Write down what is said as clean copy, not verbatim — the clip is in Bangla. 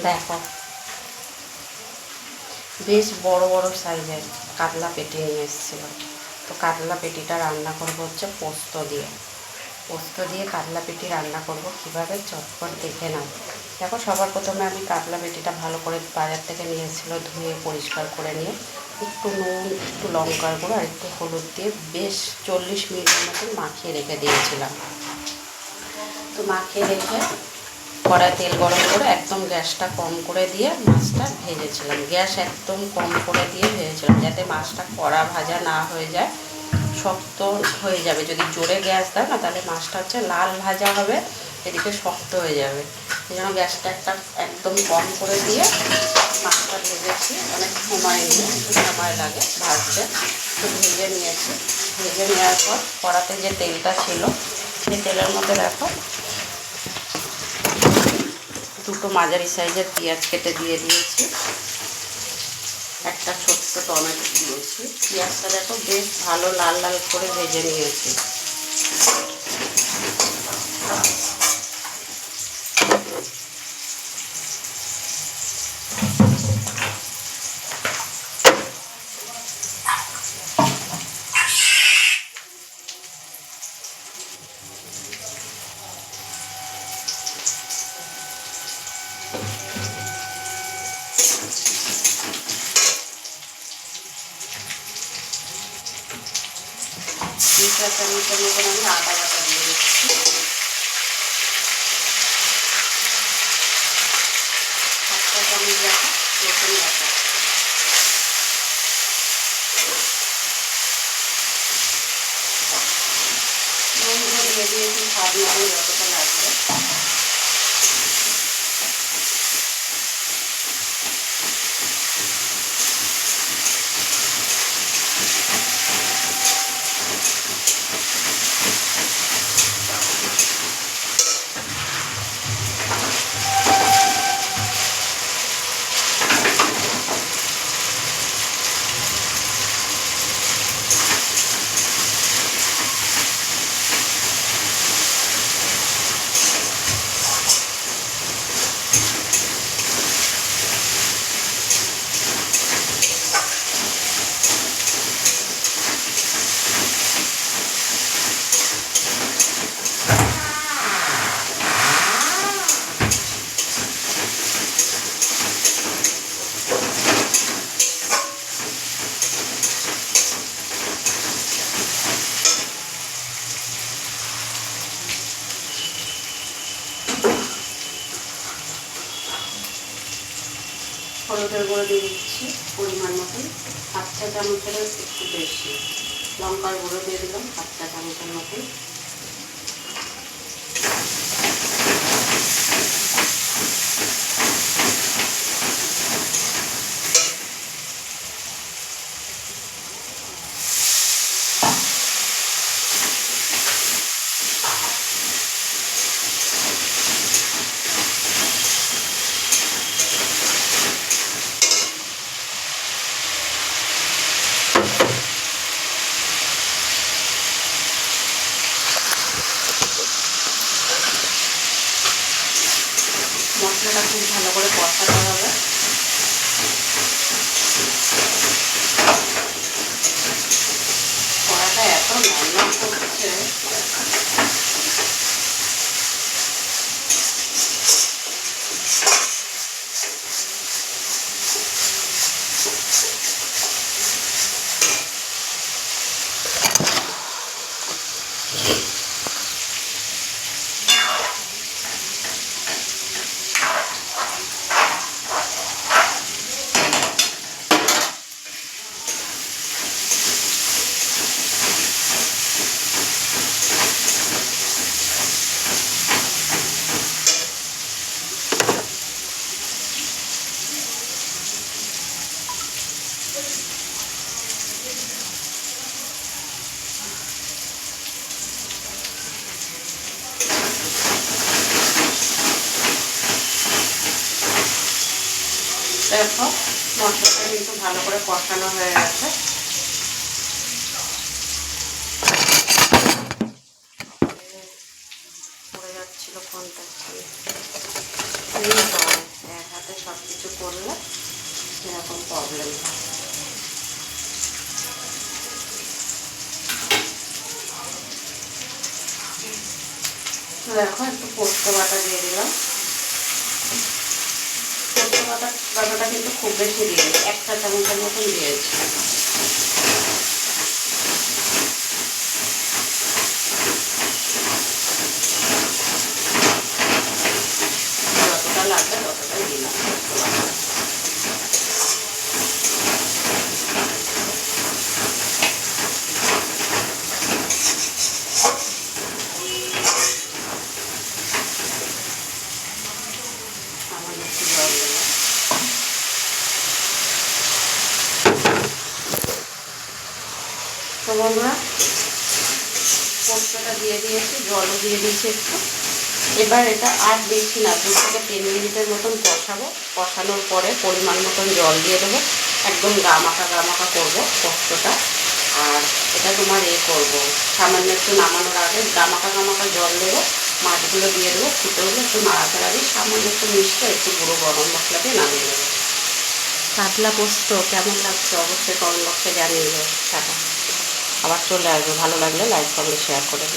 দেখো বেশ বড় বড় সাইজের কাতলা পেটি নিয়ে এসেছিল। তো কাতলা পেটিটা রান্না করবো হচ্ছে পোস্ত দিয়ে কাতলা পেটি রান্না করব কিভাবে চটপট দেখে নাও। দেখো সবার প্রথমে আমি কাতলা পেটিটা ভালো করে বাজার থেকে নিয়ে এসেছিলো, ধুয়ে পরিষ্কার করে নিয়ে একটু নুন, একটু লঙ্কার গুঁড়ো আর একটু হলুদ দিয়ে বেশ 40 মিনিটের মতন মাখিয়ে রেখে দিয়েছিলাম। তো মাখিয়ে রেখে কড়ায় তেল গরম করে একদম গ্যাসটা কম করে দিয়ে মাছটা ভেজেছিলাম। গ্যাস একদম কম করে দিয়ে ভেজেছিলাম যাতে মাছটা কড়া ভাজা না হয়ে যায়, শক্ত হয়ে যাবে। যদি জোরে গ্যাস দাও না তাহলে মাছটা হচ্ছে লাল ভাজা হবে, এদিকে শক্ত হয়ে যাবে। এই জন্য গ্যাসটা একদম কম করে দিয়ে মাছটা ভেজেছি। অনেক সময় নিয়ে সময় লাগে ভাজতে। তো ভেজে নিয়েছি। ভেজে নেওয়ার পর কড়াতে যে তেলটা ছিল সেই তেলের মধ্যে দেখো দুটো মাঝারি সাইজের পেঁয়াজ কেটে দিয়ে দিয়েছি, একটা ছোট্ট টমেটো দিয়েছি। পেঁয়াজটা দেখো বেশ ভালো লাল লাল করে ভেজে নিয়েছি। দুটা চামচের মতন আমি আদা বাটা দিয়ে দিচ্ছি। একটা চামচ দেখো রসুন বাটা। নুনটা দিয়ে দিয়েছি স্বাদ মতো যতটা লাগবে। হলুদের গুঁড়ো দিয়ে দিচ্ছি পরিমাণ মতন, 1/2 চা চামচের একটু বেশি। লঙ্কার গুঁড়ো দিয়ে দিলাম 1/2 চা চামচের মতন। মশলাটা খুব ভালো করে কষাতে হবে। কড়াটা এত নরম করছে, দেখো মশলাটা কিন্তু ভালো করে কষানো হয়ে গেছে। পড়ে যাচ্ছিল কোনটা এক হাতে সব কিছু করলে এরকম প্রবলেম হয়। দেখো একটু পোস্ত বাটা দিয়ে দিলাম। পোস্ত বাটাটা কিন্তু খুব বেশি দিয়েছি, 1 চা চামচের মতন দিয়েছি। যতটা লাগবে ততটাই দিলাম পোস্ত বাটা। সামান্য একটু জল দিলাম। তো বন্ধুরা, পোস্তটা দিয়ে দিয়েছি, জলও দিয়ে দিয়েছি একটু। এবার এটা আর বেশি না, 2 থেকে 3 মিনিটের মতন কষাবো। কষানোর পরে পরিমাণ মতন জল দিয়ে দেবো। একদম গামাখা করবো পোস্তটা। আর এটা তোমার করবো, সামান্য একটু নামানোর আগে গামাখা জল দেবো। মাছগুলো দিয়ে দেবো, ফুটে উঠলে একটু নাড়াচাড়া দিয়ে সামান্য একটু মিষ্টি, একটু গুঁড়ো গরম মশলা দিয়ে নামিয়ে দেবো। কাতলা পোস্ত কেমন লাগছে অবশ্যই কমেন্ট বক্সে জানিয়ে দেবো। টাটা। আবার চলে আসবো, ভালো লাগলে লাইক কমেন্ট শেয়ার করে দিও।